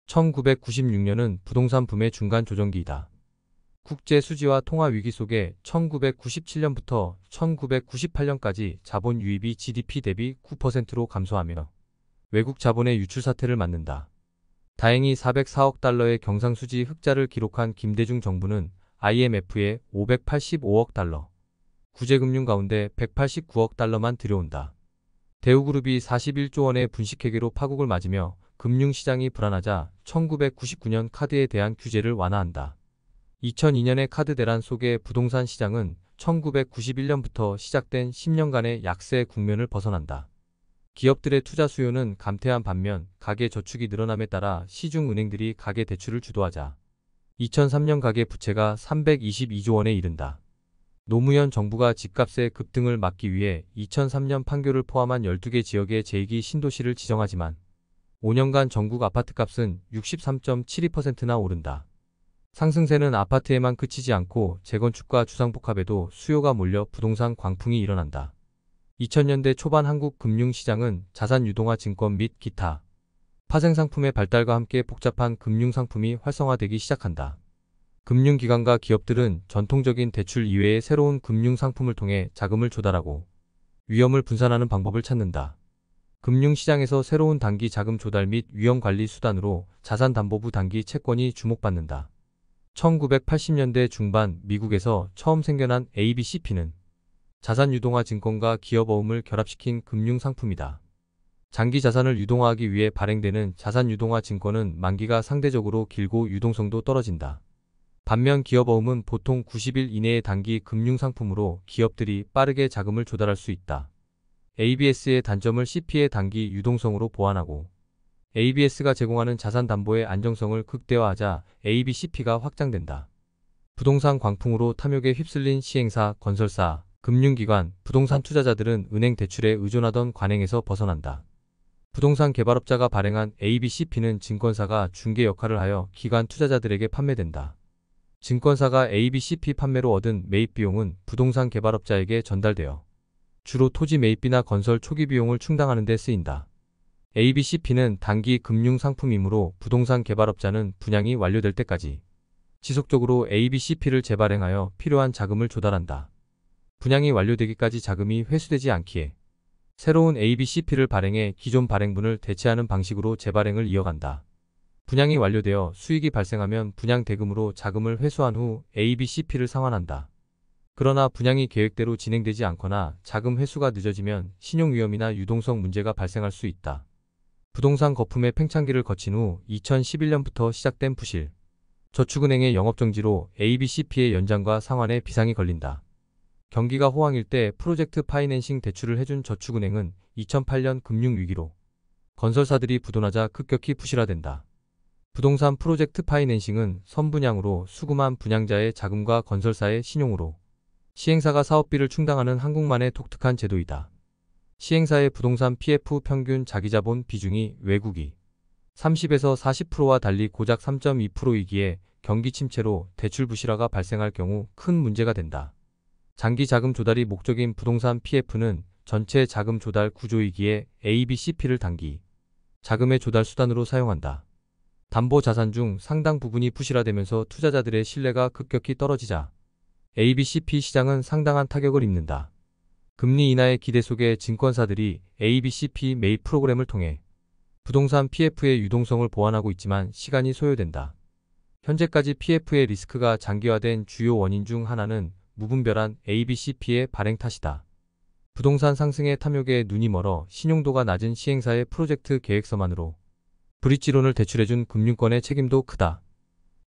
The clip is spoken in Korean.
1996년은 부동산 붐의 중간 조정기이다. 국제 수지와 통화 위기 속에 1997년부터 1998년까지 자본 유입이 GDP 대비 9%로 감소하며 외국 자본의 유출 사태를 맞는다. 다행히 404억 달러의 경상수지 흑자를 기록한 김대중 정부는 IMF에 585억 달러, 구제금융 가운데 189억 달러만 들여온다. 대우그룹이 41조 원의 분식회계로 파국을 맞으며 금융시장이 불안하자 1999년 카드에 대한 규제를 완화한다. 2002년의 카드 대란 속에 부동산 시장은 1991년부터 시작된 10년간의 약세 국면을 벗어난다. 기업들의 투자 수요는 감퇴한 반면 가계저축이 늘어남에 따라 시중은행들이 가계대출을 주도하자 2003년 가계부채가 322조 원에 이른다. 노무현 정부가 집값의 급등을 막기 위해 2003년 판교를 포함한 12개 지역의 제2기 신도시를 지정하지만 5년간 전국 아파트값은 63.72%나 오른다. 상승세는 아파트에만 그치지 않고 재건축과 주상복합에도 수요가 몰려 부동산 광풍이 일어난다. 2000년대 초반 한국 금융시장은 자산 유동화 증권 및 기타 파생상품의 발달과 함께 복잡한 금융상품이 활성화되기 시작한다. 금융기관과 기업들은 전통적인 대출 이외의 새로운 금융상품을 통해 자금을 조달하고 위험을 분산하는 방법을 찾는다. 금융시장에서 새로운 단기 자금 조달 및 위험관리 수단으로 자산담보부 단기 채권이 주목받는다. 1980년대 중반 미국에서 처음 생겨난 ABCP는 자산유동화 증권과 기업어음을 결합시킨 금융상품이다. 장기 자산을 유동화하기 위해 발행되는 자산유동화 증권은 만기가 상대적으로 길고 유동성도 떨어진다. 반면 기업어음은 보통 90일 이내의 단기 금융상품으로 기업들이 빠르게 자금을 조달할 수 있다. ABS의 단점을 CP의 단기 유동성으로 보완하고 ABS가 제공하는 자산담보의 안정성을 극대화하자 ABCP가 확장된다. 부동산 광풍으로 탐욕에 휩쓸린 시행사, 건설사, 금융기관, 부동산 투자자들은 은행 대출에 의존하던 관행에서 벗어난다. 부동산 개발업자가 발행한 ABCP는 증권사가 중개 역할을 하여 기관 투자자들에게 판매된다. 증권사가 ABCP 판매로 얻은 매입 비용은 부동산 개발업자에게 전달되어 주로 토지 매입비나 건설 초기 비용을 충당하는 데 쓰인다. ABCP는 단기 금융상품이므로 부동산 개발업자는 분양이 완료될 때까지 지속적으로 ABCP를 재발행하여 필요한 자금을 조달한다. 분양이 완료되기까지 자금이 회수되지 않기에 새로운 ABCP를 발행해 기존 발행분을 대체하는 방식으로 재발행을 이어간다. 분양이 완료되어 수익이 발생하면 분양 대금으로 자금을 회수한 후 ABCP를 상환한다. 그러나 분양이 계획대로 진행되지 않거나 자금 회수가 늦어지면 신용위험이나 유동성 문제가 발생할 수 있다. 부동산 거품의 팽창기를 거친 후 2011년부터 시작된 부실 저축은행의 영업정지로 ABCP의 연장과 상환에 비상이 걸린다. 경기가 호황일 때 프로젝트 파이낸싱 대출을 해준 저축은행은 2008년 금융위기로 건설사들이 부도나자 급격히 부실화된다. 부동산 프로젝트 파이낸싱은 선분양으로 수금한 분양자의 자금과 건설사의 신용으로 시행사가 사업비를 충당하는 한국만의 독특한 제도이다. 시행사의 부동산 PF 평균 자기자본 비중이 외국이 30에서 40%와 달리 고작 3.2%이기에 경기 침체로 대출 부실화가 발생할 경우 큰 문제가 된다. 장기 자금 조달이 목적인 부동산 PF는 전체 자금 조달 구조이기에 ABCP를 단기 자금의 조달 수단으로 사용한다. 담보 자산 중 상당 부분이 부실화되면서 투자자들의 신뢰가 급격히 떨어지자 ABCP 시장은 상당한 타격을 입는다. 금리 인하의 기대 속에 증권사들이 ABCP 매입 프로그램을 통해 부동산 PF의 유동성을 보완하고 있지만 시간이 소요된다. 현재까지 PF의 리스크가 장기화된 주요 원인 중 하나는 무분별한 ABCP의 발행 탓이다. 부동산 상승의 탐욕에 눈이 멀어 신용도가 낮은 시행사의 프로젝트 계획서만으로 브릿지론을 대출해준 금융권의 책임도 크다.